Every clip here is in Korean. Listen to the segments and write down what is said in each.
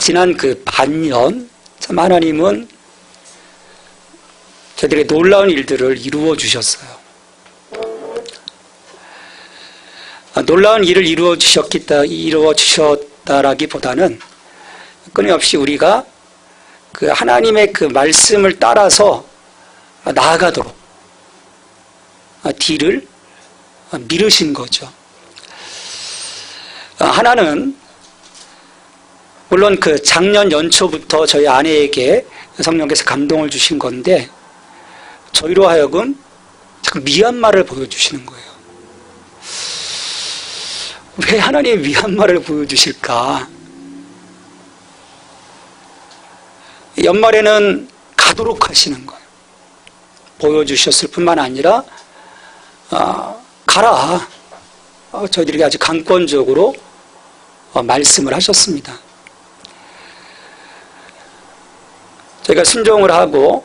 지난 그 반년 참 하나님은 저희들의 놀라운 일들을 이루어 주셨어요. 놀라운 일을 이루어 주셨다라기보다는 끊임없이 우리가 그 하나님의 그 말씀을 따라서 나아가도록 뒤를 미루신 거죠. 하나는 물론 그 작년 연초부터 저희 아내에게 성령께서 감동을 주신 건데 저희로 하여금 자꾸 미얀마를 보여주시는 거예요. 왜 하나님이 미얀마를 보여주실까? 연말에는 가도록 하시는 거예요. 보여주셨을 뿐만 아니라 가라. 저희들에게 아주 강권적으로 말씀을 하셨습니다. 저희가 순종을 하고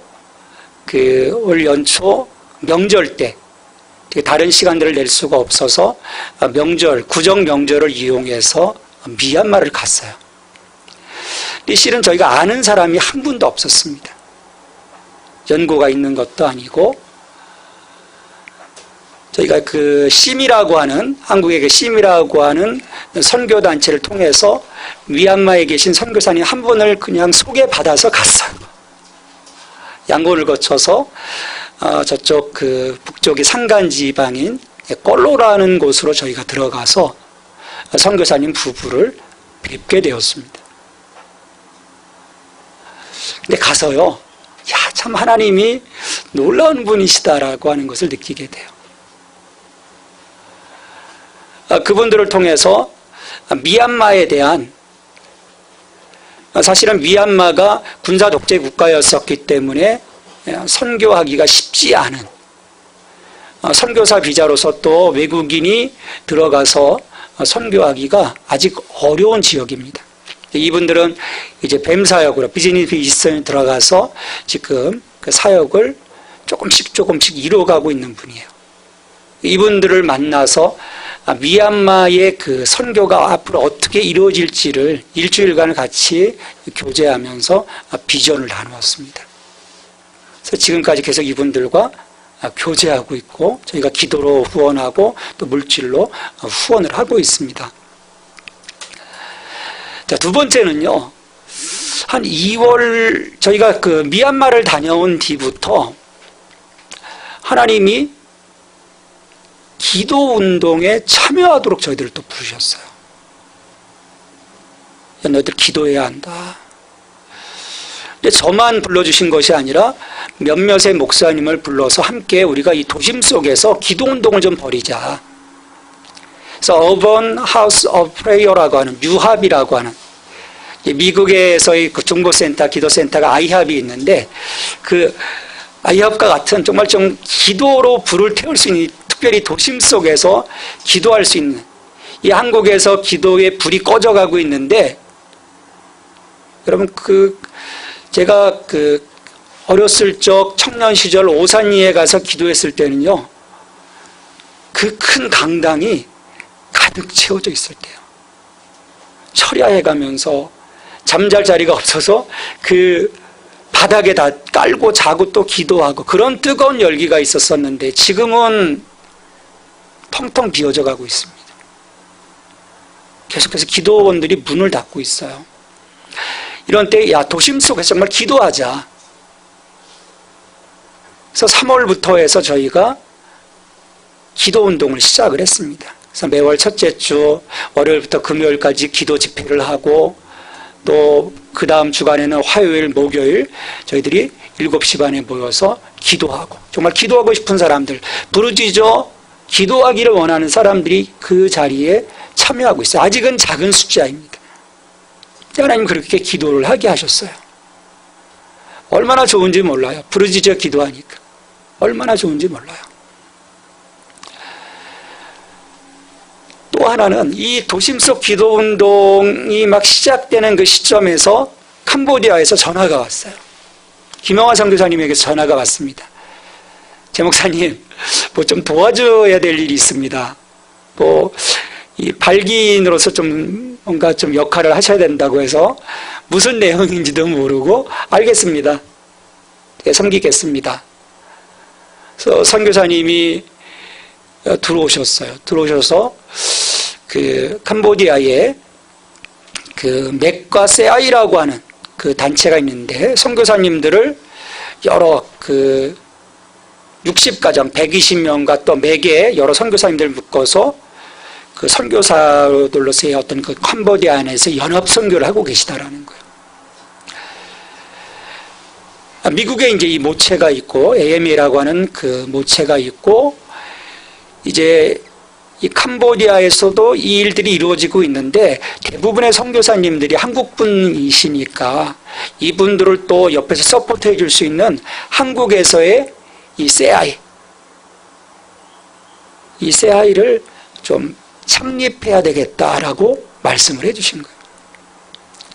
그 올 연초 명절 때 다른 시간들을 낼 수가 없어서 구정 명절을 이용해서 미얀마를 갔어요. 실은 저희가 아는 사람이 한 분도 없었습니다. 연고가 있는 것도 아니고 저희가 그 심이라고 하는 한국의 그 심이라고 하는 선교단체를 통해서 미얀마에 계신 선교사님 한 분을 그냥 소개받아서 갔어요. 양곤을 거쳐서 저쪽 그 북쪽의 산간 지방인 꼴로라는 곳으로 저희가 들어가서 선교사님 부부를 뵙게 되었습니다. 근데 가서요, 야, 참 하나님이 놀라운 분이시다라고 하는 것을 느끼게 돼요. 그분들을 통해서 미얀마에 대한, 사실은 미얀마가 군사 독재 국가였었기 때문에 선교하기가 쉽지 않은, 선교사 비자로서 또 외국인이 들어가서 선교하기가 아직 어려운 지역입니다. 이분들은 이제 뱀 사역으로 비즈니스 이스턴에 들어가서 지금 그 사역을 조금씩 이루어가고 있는 분이에요. 이분들을 만나서 미얀마의 그 선교가 앞으로 어떻게 이루어질지를 일주일간 같이 교제하면서 비전을 나누었습니다. 그래서 지금까지 계속 이분들과 교제하고 있고 저희가 기도로 후원하고 또 물질로 후원을 하고 있습니다. 자, 두 번째는요, 한 2월 저희가 그 미얀마를 다녀온 뒤부터 하나님이 기도 운동에 참여하도록 저희들을 또 부르셨어요. 야, 너희들 기도해야 한다. 근데 저만 불러주신 것이 아니라 몇몇의 목사님을 불러서 함께 우리가 이 도심 속에서 기도 운동을 좀 벌이자. 그래서 Urban House of Prayer라고 하는 유합이라고 하는 미국에서의 그 중보센터, 기도센터가 아이합이 있는데 그 아이합과 같은 정말 좀 기도로 불을 태울 수 있는, 특별히 도심 속에서 기도할 수 있는, 이 한국에서 기도의 불이 꺼져가고 있는데 여러분 제가 어렸을 적 청년 시절 오산리에 가서 기도했을 때는요, 그 큰 강당이 가득 채워져 있을 때요. 철야해 가면서 잠잘 자리가 없어서 그 바닥에 다 깔고 자고 또 기도하고 그런 뜨거운 열기가 있었었는데 지금은 텅텅 비어져 가고 있습니다. 계속해서 기도원들이 문을 닫고 있어요. 이런 때 야, 도심 속에서 정말 기도하자. 그래서 3월부터 해서 저희가 기도 운동을 시작을 했습니다. 그래서 매월 첫째 주 월요일부터 금요일까지 기도 집회를 하고 또 그 다음 주간에는 화요일, 목요일 저희들이 7시 반에 모여서 기도하고, 정말 기도하고 싶은 사람들, 부르짖어 기도하기를 원하는 사람들이 그 자리에 참여하고 있어요. 아직은 작은 숫자입니다. 하나님 그렇게 기도를 하게 하셨어요. 얼마나 좋은지 몰라요. 부르짖어 기도하니까 얼마나 좋은지 몰라요. 또 하나는 이 도심 속 기도 운동이 막 시작되는 그 시점에서 캄보디아에서 전화가 왔어요. 김영하 선교사님에게서 전화가 왔습니다. 제 목사님, 뭐 좀 도와줘야 될 일이 있습니다. 이 발기인으로서 좀 뭔가 좀 역할을 하셔야 된다고 해서 무슨 내용인지도 모르고 알겠습니다. 섬기겠습니다. 그래서 선교사님이 들어오셨어요. 들어오셔서 그 캄보디아에 그 맥과 세아이라고 하는 그 단체가 있는데 선교사님들을 여러 그 60가정 120명과 또 매개 여러 선교사님들을 묶어서 그 선교사들로서의 어떤 그 캄보디아 안에서 연합 선교를 하고 계시다라는 거예요. 미국에 이제 이 모체가 있고 AMA라고 하는 그 모체가 있고 이제 이 캄보디아에서도 이 일들이 이루어지고 있는데 대부분의 선교사님들이 한국분이시니까 이분들을 또 옆에서 서포트해 줄 수 있는 한국에서의 이 세아이를 좀 창립해야 되겠다라고 말씀을 해 주신 거예요.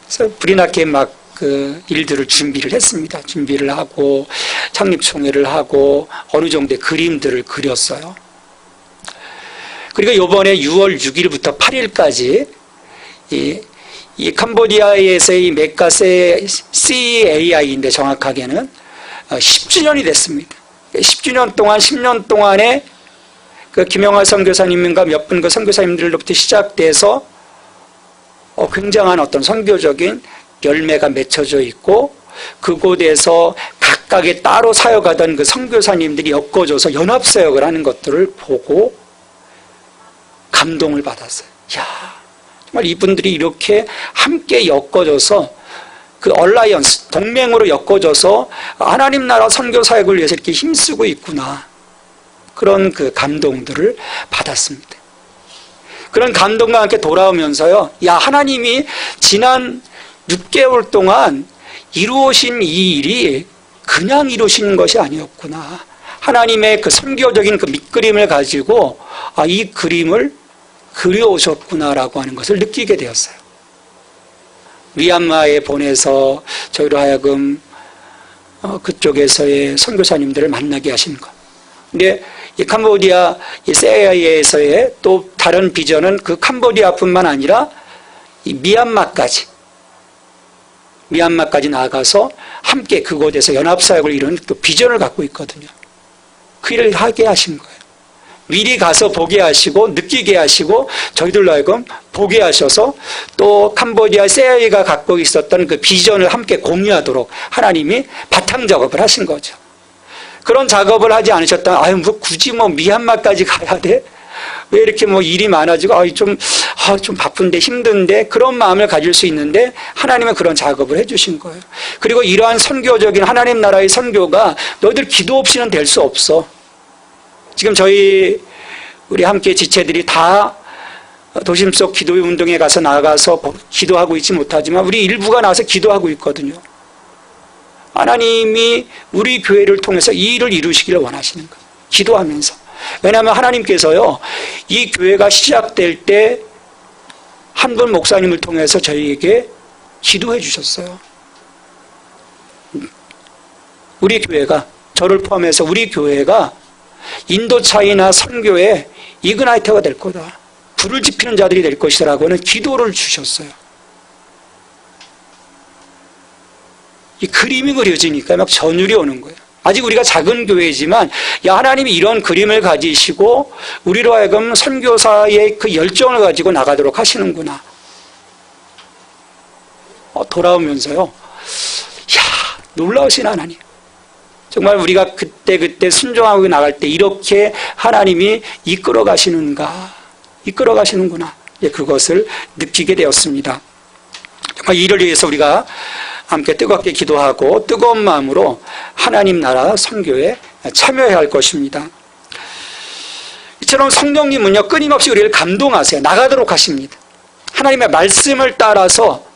그래서 불이 나게 막 그 일들을 준비를 했습니다. 준비를 하고 창립총회를 하고 어느 정도의 그림들을 그렸어요. 그리고 이번에 6월 6일부터 8일까지 이 캄보디아에서의 메카세 CAI인데 정확하게는 10주년이 됐습니다. 10주년 동안 10년 동안에 그 김영하 선교사님과 몇 분 그 선교사님들로부터 시작돼서 굉장한 어떤 선교적인 열매가 맺혀져 있고 그곳에서 각각의 따로 사역하던 그 선교사님들이 엮어져서 연합사역을 하는 것들을 보고 감동을 받았어요. 야, 정말 이분들이 이렇게 함께 엮어져서 그 얼라이언스, 동맹으로 엮어져서 하나님 나라 선교 사역을 위해서 이렇게 힘쓰고 있구나. 그런 그 감동들을 받았습니다. 그런 감동과 함께 돌아오면서요, 야, 하나님이 지난 6개월 동안 이루어진 이 일이 그냥 이루어진 것이 아니었구나. 하나님의 그 선교적인 그 밑그림을 가지고 이 그림을 그려오셨구나라고 하는 것을 느끼게 되었어요. 미얀마에 보내서 저희로 하여금 그쪽에서의 선교사님들을 만나게 하신 것. 근데 이 캄보디아 이 세아이에서의 또 다른 비전은 그 캄보디아뿐만 아니라 이 미얀마까지 나아가서 함께 그곳에서 연합사역을 이루는 또 비전을 갖고 있거든요. 그 일을 하게 하신 거예요. 미리 가서 보게 하시고 느끼게 하시고 저희들로 하여금 보게 하셔서 또 캄보디아 세아이가 갖고 있었던 그 비전을 함께 공유하도록 하나님이 바탕 작업을 하신 거죠. 그런 작업을 하지 않으셨다면 뭐 굳이 미얀마까지 가야 돼? 왜 이렇게 일이 많아지고 좀 바쁜데 힘든데 그런 마음을 가질 수 있는데 하나님은 그런 작업을 해주신 거예요. 그리고 이러한 선교적인 하나님 나라의 선교가 너희들 기도 없이는 될 수 없어. 지금 우리 함께 지체들이 다 도심 속 기도 운동에 가서 나가서 기도하고 있지 못하지만 우리 일부가 나와서 기도하고 있거든요. 하나님이 우리 교회를 통해서 이 일을 이루시기를 원하시는 거예요. 기도하면서. 왜냐하면 하나님께서요, 이 교회가 시작될 때 한 분 목사님을 통해서 저희에게 기도해 주셨어요. 우리 교회가, 저를 포함해서 우리 교회가 인도차이나 선교의 이그나이터가 될 거다. 불을 지피는 자들이 될 것이라고 하는 기도를 주셨어요. 이 그림이 그려지니까 막 전율이 오는 거예요. 아직 우리가 작은 교회지만 하나님이 이런 그림을 가지시고 우리로 하여금 선교사의 그 열정을 가지고 나가도록 하시는구나. 돌아오면서요, 놀라우신 하나님. 정말 우리가 그때 순종하고 나갈 때 이렇게 하나님이 이끌어 가시는구나. 그것을 느끼게 되었습니다. 정말 이를 위해서 우리가 함께 뜨겁게 기도하고 뜨거운 마음으로 하나님 나라 선교에 참여해야 할 것입니다. 이처럼 성령님은요, 끊임없이 우리를 감동하세요. 나가도록 하십니다. 하나님의 말씀을 따라서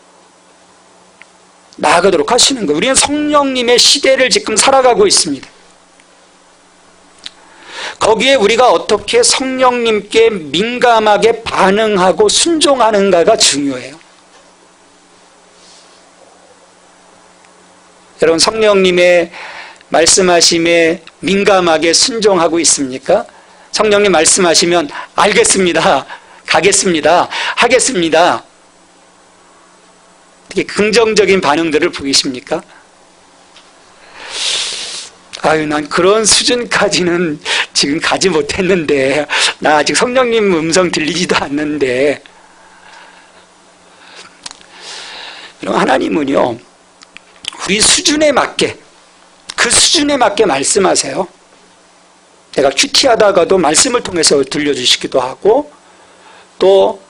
나아가도록 하시는 거예요. 우리는 성령님의 시대를 지금 살아가고 있습니다. 거기에 우리가 어떻게 성령님께 민감하게 반응하고 순종하는가가 중요해요. 여러분, 성령님의 말씀하심에 민감하게 순종하고 있습니까? 성령님 말씀하시면 알겠습니다, 가겠습니다, 하겠습니다, 어떻게 긍정적인 반응들을 보이십니까? 아유, 난 그런 수준까지는 지금 가지 못했는데, 나 아직 성령님 음성 들리지도 않는데. 하나님은요, 우리 수준에 맞게, 그 수준에 맞게 말씀하세요. 내가 큐티하다가도 말씀을 통해서 들려주시기도 하고, 또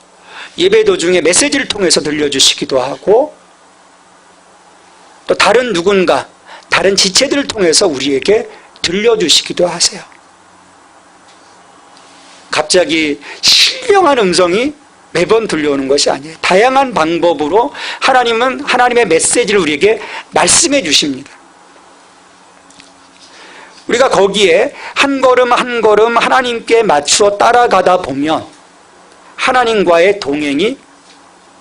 예배 도중에 메시지를 통해서 들려주시기도 하고, 또 다른 누군가, 다른 지체들을 통해서 우리에게 들려주시기도 하세요. 갑자기 신령한 음성이 매번 들려오는 것이 아니에요. 다양한 방법으로 하나님은 하나님의 메시지를 우리에게 말씀해 주십니다. 우리가 거기에 한 걸음 한 걸음 하나님께 맞추어 따라가다 보면 하나님과의 동행이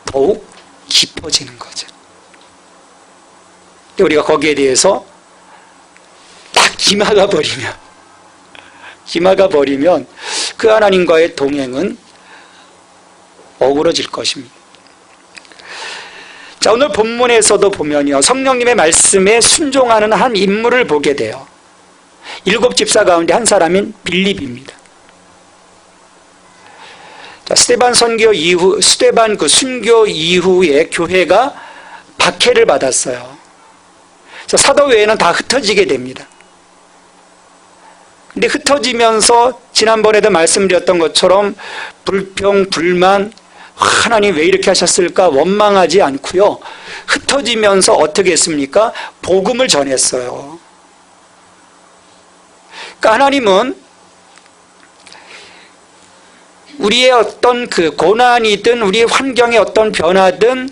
더욱 깊어지는 거죠. 우리가 거기에 대해서 딱 기마가 버리면 그 하나님과의 동행은 어그러질 것입니다. 자, 오늘 본문에서도 보면요, 성령님의 말씀에 순종하는 한 인물을 보게 돼요. 7 집사 가운데 한 사람인 빌립입니다. 자, 스데반 그 순교 이후에 교회가 박해를 받았어요. 사도회에는 다 흩어지게 됩니다. 근데 흩어지면서 지난번에도 말씀드렸던 것처럼 불평, 불만, 하나님 왜 이렇게 하셨을까 원망하지 않고요. 흩어지면서 어떻게 했습니까? 복음을 전했어요. 그러니까 하나님은 우리의 어떤 그 고난이든 우리의 환경의 어떤 변화든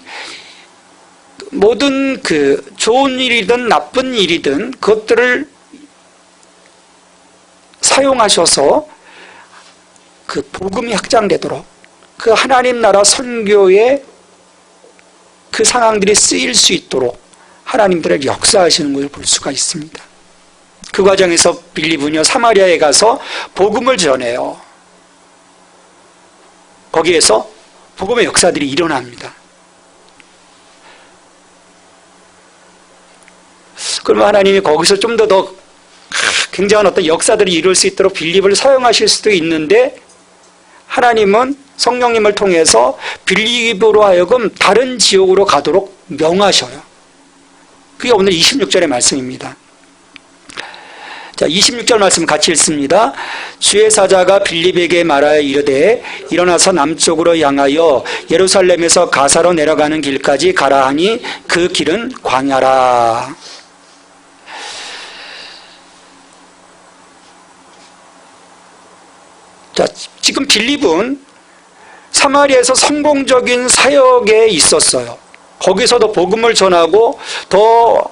모든 그 좋은 일이든 나쁜 일이든 그것들을 사용하셔서 그 복음이 확장되도록 그 하나님 나라 선교에 그 상황들이 쓰일 수 있도록 하나님들에게 역사하시는 것을 볼 수가 있습니다. 그 과정에서 빌립은요, 사마리아에 가서 복음을 전해요. 거기에서 복음의 역사들이 일어납니다. 그러면 하나님이 거기서 좀 더 굉장한 어떤 역사들이 이룰 수 있도록 빌립을 사용하실 수도 있는데, 하나님은 성령님을 통해서 빌립으로 하여금 다른 지역으로 가도록 명하셔요. 그게 오늘 26절의 말씀입니다. 자, 26절 말씀 같이 읽습니다. 주의 사자가 빌립에게 말하여 이르되 일어나서 남쪽으로 향하여 예루살렘에서 가사로 내려가는 길까지 가라 하니 그 길은 광야라. 자, 지금 빌립은 사마리아에서 성공적인 사역에 있었어요. 거기서도 복음을 전하고 더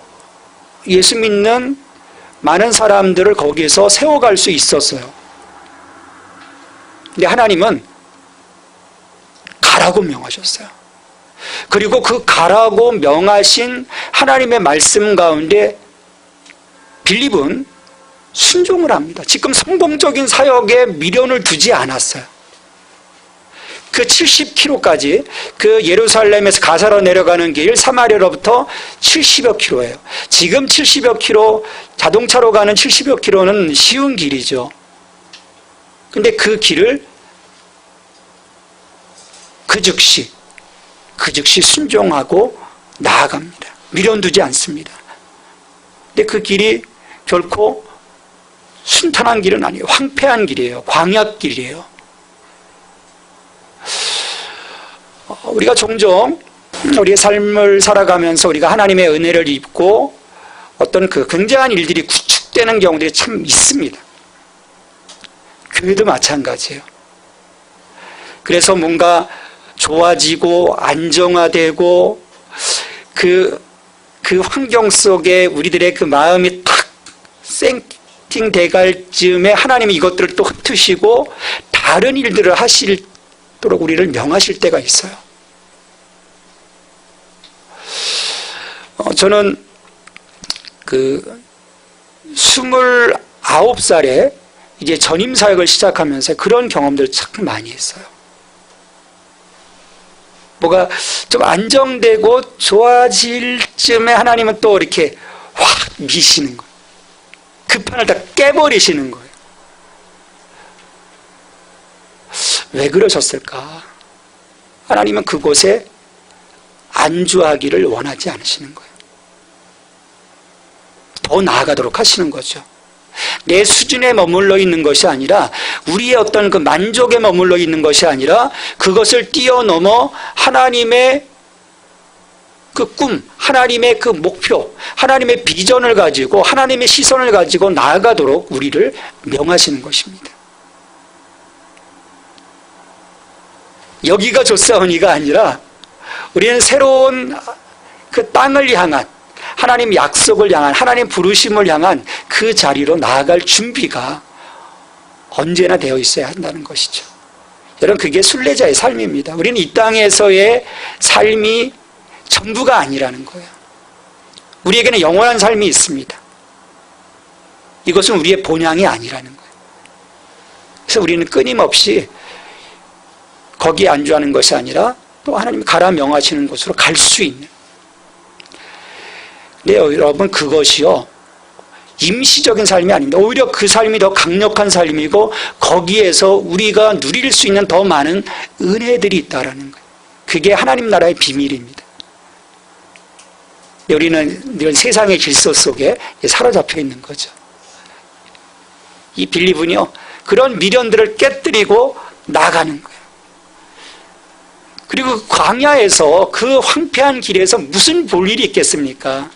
예수 믿는 많은 사람들을 거기에서 세워갈 수 있었어요. 근데 하나님은 가라고 명하셨어요. 그리고 그 가라고 명하신 하나님의 말씀 가운데 빌립은 순종을 합니다. 지금 성공적인 사역에 미련을 두지 않았어요. 그 70km까지 그 예루살렘에서 가사로 내려가는 길 사마리아로부터 70여 킬로예요. 지금 70여 킬로, 자동차로 가는 70여 킬로는 쉬운 길이죠. 근데 그 길을 그 즉시 순종하고 나아갑니다. 미련 두지 않습니다. 근데 그 길이 결코 순탄한 길은 아니에요. 황폐한 길이에요. 광야길이에요. 우리가 종종 우리의 삶을 살아가면서 우리가 하나님의 은혜를 입고 어떤 그 굉장한 일들이 구축되는 경우들이 참 있습니다. 교회도 마찬가지예요. 그래서 뭔가 좋아지고 안정화되고 그 환경 속에 우리들의 그 마음이 탁 세팅돼갈 즈음에 하나님이 이것들을 또 흩으시고 다른 일들을 하시도록 우리를 명하실 때가 있어요. 저는 그 29살에 이제 전임 사역을 시작하면서 그런 경험들을 참 많이 했어요. 뭐가 좀 안정되고 좋아질 쯤에 하나님은 또 이렇게 확 미시는 거예요. 그 판을 다 깨버리시는 거예요. 왜 그러셨을까? 하나님은 그곳에 안주하기를 원하지 않으시는 거예요. 더 나아가도록 하시는 거죠. 내 수준에 머물러 있는 것이 아니라, 우리의 어떤 그 만족에 머물러 있는 것이 아니라, 그것을 뛰어넘어 하나님의 그 꿈, 하나님의 그 목표, 하나님의 비전을 가지고, 하나님의 시선을 가지고 나아가도록 우리를 명하시는 것입니다. 여기가 좋사오니가 아니라, 우리는 새로운 그 땅을 향한, 하나님 약속을 향한, 하나님 부르심을 향한 그 자리로 나아갈 준비가 언제나 되어 있어야 한다는 것이죠. 여러분, 그게 순례자의 삶입니다. 우리는 이 땅에서의 삶이 전부가 아니라는 거예요. 우리에게는 영원한 삶이 있습니다. 이것은 우리의 본향이 아니라는 거예요. 그래서 우리는 끊임없이 거기에 안주하는 것이 아니라 또 하나님이 가라 명하시는 곳으로 갈 수 있는. 네, 여러분, 그것이요, 임시적인 삶이 아닙니다. 오히려 그 삶이 더 강력한 삶이고, 거기에서 우리가 누릴 수 있는 더 많은 은혜들이 있다라는 거예요. 그게 하나님 나라의 비밀입니다. 우리는 이런 세상의 질서 속에 사로잡혀 있는 거죠. 이 빌립은요, 그런 미련들을 깨뜨리고 나가는 거예요. 그리고 광야에서, 그 황폐한 길에서 무슨 볼 일이 있겠습니까?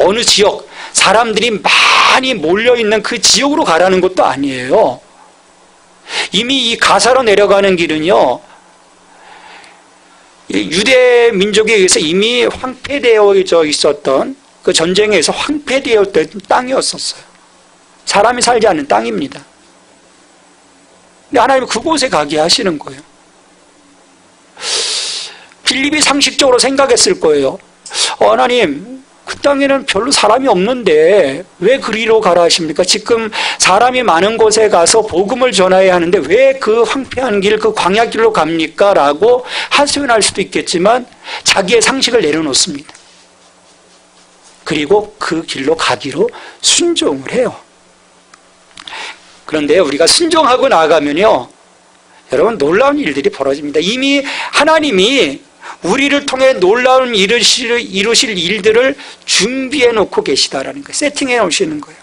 어느 지역, 사람들이 많이 몰려있는 그 지역으로 가라는 것도 아니에요. 이미 이 가사로 내려가는 길은요, 유대 민족에 의해서 이미 황폐되어 있었던, 그 전쟁에 의해서 황폐되어 있던 땅이었었어요. 사람이 살지 않는 땅입니다. 근데 하나님은 그곳에 가게 하시는 거예요. 빌립이 상식적으로 생각했을 거예요. 하나님, 그 땅에는 별로 사람이 없는데 왜 그리로 가라 하십니까? 지금 사람이 많은 곳에 가서 복음을 전해야 하는데 왜 그 황폐한 길, 그 광야길로 갑니까? 라고 하소연할 수도 있겠지만 자기의 상식을 내려놓습니다. 그리고 그 길로 가기로 순종을 해요. 그런데 우리가 순종하고 나가면요, 여러분, 놀라운 일들이 벌어집니다. 이미 하나님이 우리를 통해 놀라운 이루실 일들을 준비해 놓고 계시다라는 거예요. 세팅해 놓으시는 거예요.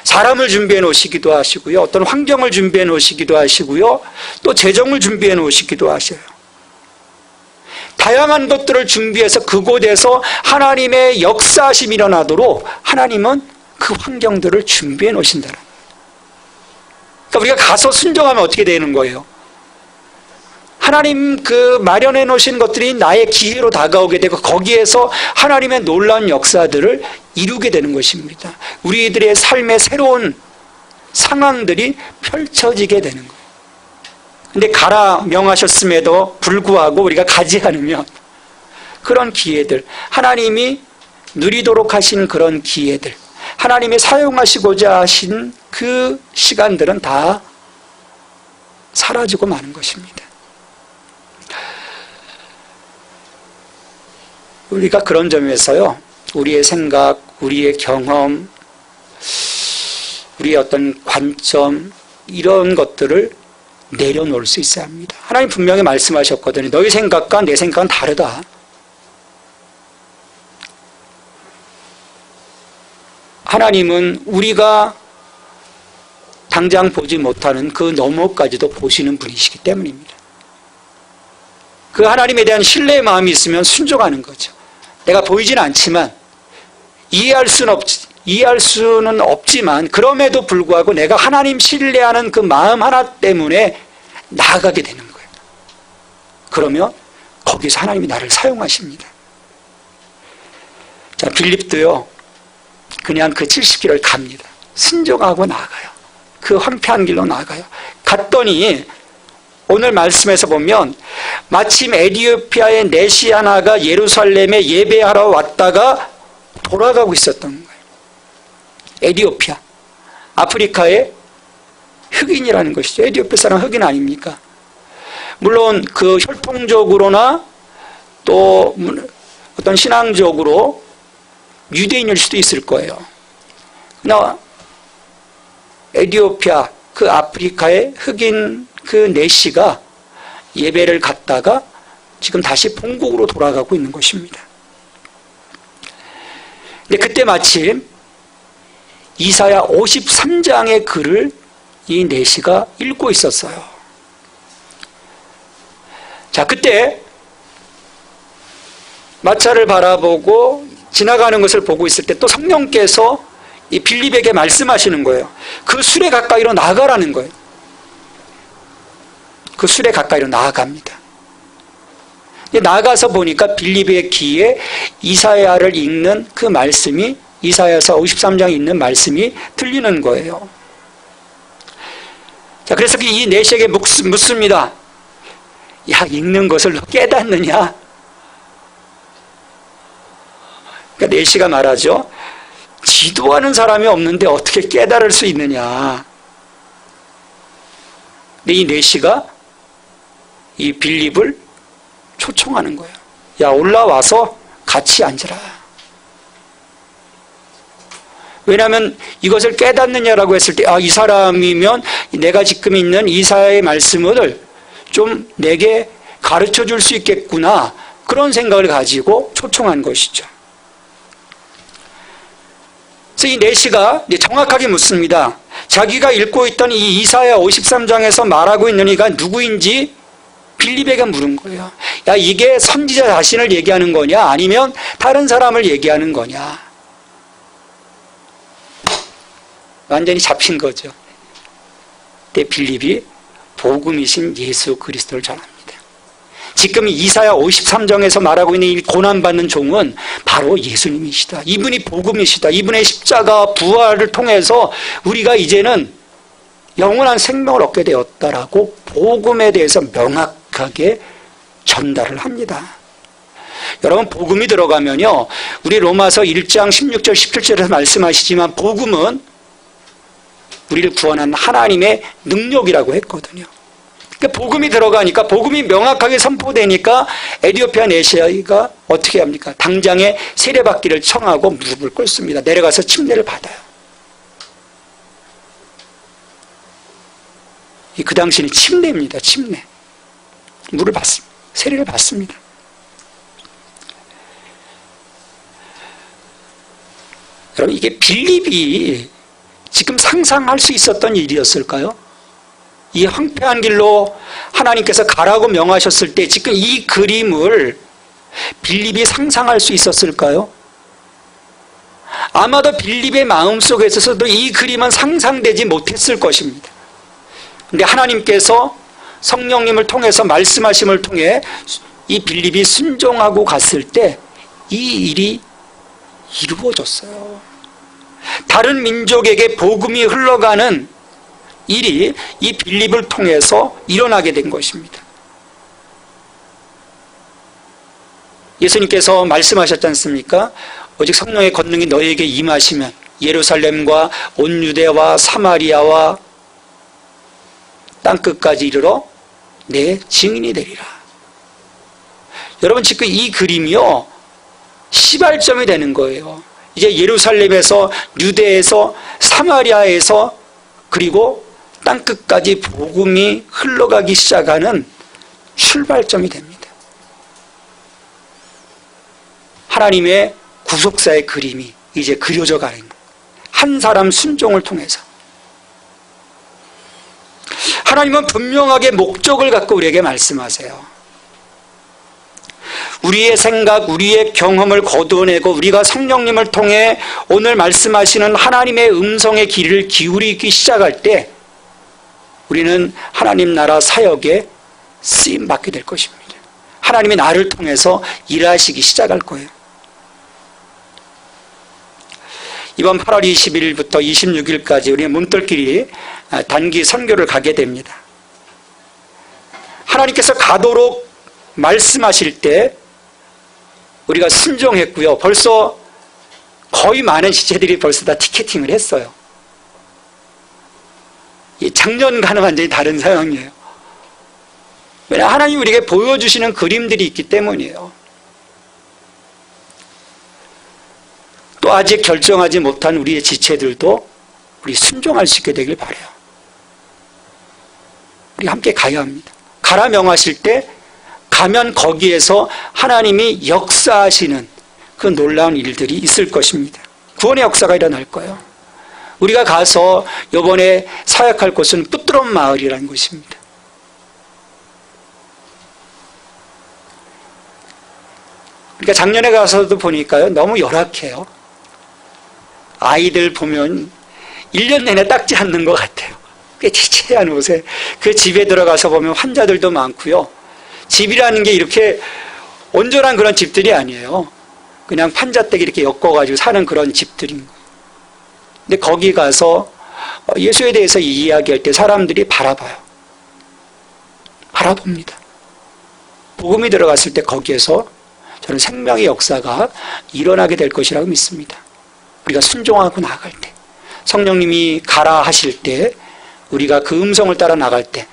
사람을 준비해 놓으시기도 하시고요, 어떤 환경을 준비해 놓으시기도 하시고요, 또 재정을 준비해 놓으시기도 하셔요. 다양한 것들을 준비해서 그곳에서 하나님의 역사하심이 일어나도록 하나님은 그 환경들을 준비해 놓으신다는 거예요. 그러니까 우리가 가서 순종하면 어떻게 되는 거예요? 하나님 그 마련해 놓으신 것들이 나의 기회로 다가오게 되고, 거기에서 하나님의 놀라운 역사들을 이루게 되는 것입니다. 우리들의 삶의 새로운 상황들이 펼쳐지게 되는 거예요. 근데 가라 명하셨음에도 불구하고 우리가 가지 않으면 그런 기회들, 하나님이 누리도록 하신 그런 기회들, 하나님이 사용하시고자 하신 그 시간들은 다 사라지고 마는 것입니다. 우리가 그런 점에서요, 우리의 생각, 우리의 경험, 우리의 어떤 관점, 이런 것들을 내려놓을 수 있어야 합니다. 하나님 분명히 말씀하셨거든요. 너희 생각과 내 생각은 다르다. 하나님은 우리가 당장 보지 못하는 그 너머까지도 보시는 분이시기 때문입니다. 그 하나님에 대한 신뢰의 마음이 있으면 순종하는 거죠. 내가 보이진 않지만, 이해할 수는 없지만, 그럼에도 불구하고 내가 하나님 신뢰하는 그 마음 하나 때문에 나아가게 되는 거예요. 그러면 거기서 하나님이 나를 사용하십니다. 자, 빌립도요, 그냥 그 70km를 갑니다. 순종하고 나아가요. 그 황폐한 길로 나아가요. 갔더니 오늘 말씀에서 보면 마침 에티오피아의 네시아나가 예루살렘에 예배하러 왔다가 돌아가고 있었던 거예요. 에티오피아, 아프리카의 흑인이라는 것이죠. 에티오피아 사람 흑인 아닙니까? 물론 그 혈통적으로나 또 어떤 신앙적으로 유대인일 수도 있을 거예요. 그러나 에티오피아, 그 아프리카의 흑인 그 내시가 예배를 갔다가 지금 다시 본국으로 돌아가고 있는 것입니다. 근데 그때 마침 이사야 53장의 글을 이 내시가 읽고 있었어요. 자, 그때 마차를 바라보고 지나가는 것을 보고 있을 때 또 성령께서 이 빌립에게 말씀하시는 거예요. 그 술에 가까이로 나아가라는 거예요. 그 술에 가까이로 나아갑니다. 나아가서 보니까 빌립의 귀에 이사야를 읽는 그 말씀이, 이사야서 53장에 있는 말씀이 들리는 거예요. 자, 그래서 이 내시에게 묻습니다. 야, 읽는 것을 깨닫느냐? 그러니까 내시가 말하죠. 지도하는 사람이 없는데 어떻게 깨달을 수 있느냐? 근데 이 내시가 이 빌립을 초청하는 거예요. 야, 올라와서 같이 앉으라. 왜냐하면 이것을 깨닫느냐라고 했을 때, 아, 이 사람이면 내가 지금 있는 이사야의 말씀을 좀 내게 가르쳐 줄 수 있겠구나. 그런 생각을 가지고 초청한 것이죠. 그래서 이 내시가 정확하게 묻습니다. 자기가 읽고 있던 이 이사야 53장에서 말하고 있는 이가 누구인지 빌립에게 물은 거예요. 야, 이게 선지자 자신을 얘기하는 거냐? 아니면 다른 사람을 얘기하는 거냐? 완전히 잡힌 거죠. 그때 빌립이 복음이신 예수 그리스도를 전합니다. 지금 이사야 53장에서 말하고 있는 이 고난받는 종은 바로 예수님이시다. 이분이 복음이시다. 이분의 십자가 부활을 통해서 우리가 이제는 영원한 생명을 얻게 되었다라고 복음에 대해서 명확하게 전달을 합니다. 여러분, 복음이 들어가면요, 우리 로마서 1장 16절 17절에서 말씀하시지만 복음은 우리를 구원한 하나님의 능력이라고 했거든요. 그러니까 복음이 들어가니까, 복음이 명확하게 선포되니까 에티오피아 내시가 어떻게 합니까? 당장에 세례받기를 청하고 무릎을 꿇습니다. 내려가서 침례를 받아요. 그 당시는 침례입니다. 침례. 물을 받습니다. 세례를 받습니다. 여러분, 이게 빌립이 지금 상상할 수 있었던 일이었을까요? 이 황폐한 길로 하나님께서 가라고 명하셨을 때 지금 이 그림을 빌립이 상상할 수 있었을까요? 아마도 빌립의 마음속에 있어서도 이 그림은 상상되지 못했을 것입니다. 근데 하나님께서 성령님을 통해서 말씀하심을 통해 이 빌립이 순종하고 갔을 때 이 일이 이루어졌어요. 다른 민족에게 복음이 흘러가는 일이 이 빌립을 통해서 일어나게 된 것입니다. 예수님께서 말씀하셨지 않습니까? 오직 성령의 권능이 너희에게 임하시면 예루살렘과 온 유대와 사마리아와 땅끝까지 이르러 내 증인이 되리라. 여러분, 지금 이 그림이요, 시발점이 되는 거예요. 이제 예루살렘에서, 유대에서, 사마리아에서, 그리고 땅끝까지 복음이 흘러가기 시작하는 출발점이 됩니다. 하나님의 구속사의 그림이 이제 그려져 가는 거예요. 한 사람 순종을 통해서. 하나님은 분명하게 목적을 갖고 우리에게 말씀하세요. 우리의 생각, 우리의 경험을 거두어내고 우리가 성령님을 통해 오늘 말씀하시는 하나님의 음성의 귀를 기울이기 시작할 때 우리는 하나님 나라 사역에 쓰임받게 될 것입니다. 하나님이 나를 통해서 일하시기 시작할 거예요. 이번 8월 21일부터 26일까지 우리는 문들끼리 단기 선교를 가게 됩니다. 하나님께서 가도록 말씀하실 때 우리가 순종했고요. 벌써 거의 많은 지체들이 벌써 다 티켓팅을 했어요. 작년과는 완전히 다른 상황이에요. 왜냐하면 하나님이 우리에게 보여주시는 그림들이 있기 때문이에요. 또 아직 결정하지 못한 우리의 지체들도 우리 순종할 수 있게 되길 바라요. 우리 함께 가야 합니다. 가라 명하실 때 가면 거기에서 하나님이 역사하시는 그 놀라운 일들이 있을 것입니다. 구원의 역사가 일어날 거예요. 우리가 가서 이번에 사역할 곳은 뿌뜨런 마을이라는 곳입니다. 그러니까 작년에 가서도 보니까요, 너무 열악해요. 아이들 보면 1년 내내 닦지 않는 것 같아요. 꽤 치치한 옷에. 그 집에 들어가서 보면 환자들도 많고요. 집이라는 게 이렇게 온전한 그런 집들이 아니에요. 그냥 판자떼기 이렇게 엮어가지고 사는 그런 집들인 거예요. 근데 거기 가서 예수에 대해서 이야기할 때 사람들이 바라봐요. 바라봅니다. 복음이 들어갔을 때 거기에서 저는 생명의 역사가 일어나게 될 것이라고 믿습니다. 우리가 순종하고 나갈 때, 성령님이 가라 하실 때, 우리가 그 음성을 따라 나갈 때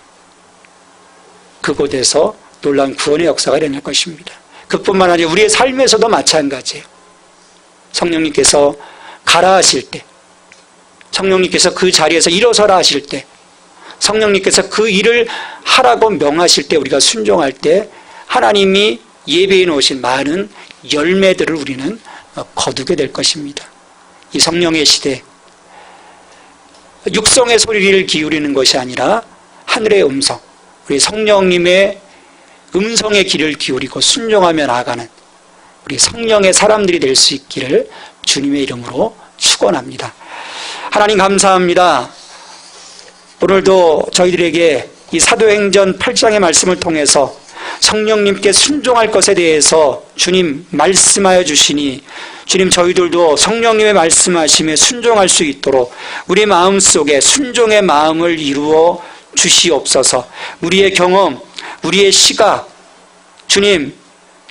그곳에서 놀라운 구원의 역사가 일어날 것입니다. 그뿐만 아니라 우리의 삶에서도 마찬가지예요. 성령님께서 가라 하실 때, 성령님께서 그 자리에서 일어서라 하실 때, 성령님께서 그 일을 하라고 명하실 때, 우리가 순종할 때 하나님이 예배해 놓으신 많은 열매들을 우리는 거두게 될 것입니다. 이 성령의 시대, 육성의 소리를 기울이는 것이 아니라 하늘의 음성, 우리 성령님의 음성의 귀를 기울이고 순종하며 나아가는 우리 성령의 사람들이 될 수 있기를 주님의 이름으로 축원합니다. 하나님 감사합니다. 오늘도 저희들에게 이 사도행전 8장의 말씀을 통해서 성령님께 순종할 것에 대해서 주님 말씀하여 주시니, 주님 저희들도 성령님의 말씀하심에 순종할 수 있도록 우리 마음속에 순종의 마음을 이루어 주시옵소서. 우리의 경험, 우리의 시각, 주님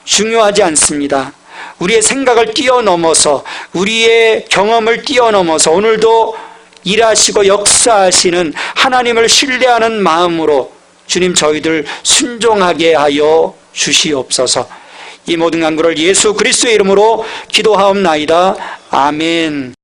중요하지 않습니다. 우리의 생각을 뛰어넘어서, 우리의 경험을 뛰어넘어서 오늘도 일하시고 역사하시는 하나님을 신뢰하는 마음으로 주님 저희들 순종하게 하여 주시옵소서. 이 모든 간구를 예수 그리스도의 이름으로 기도하옵나이다. 아멘.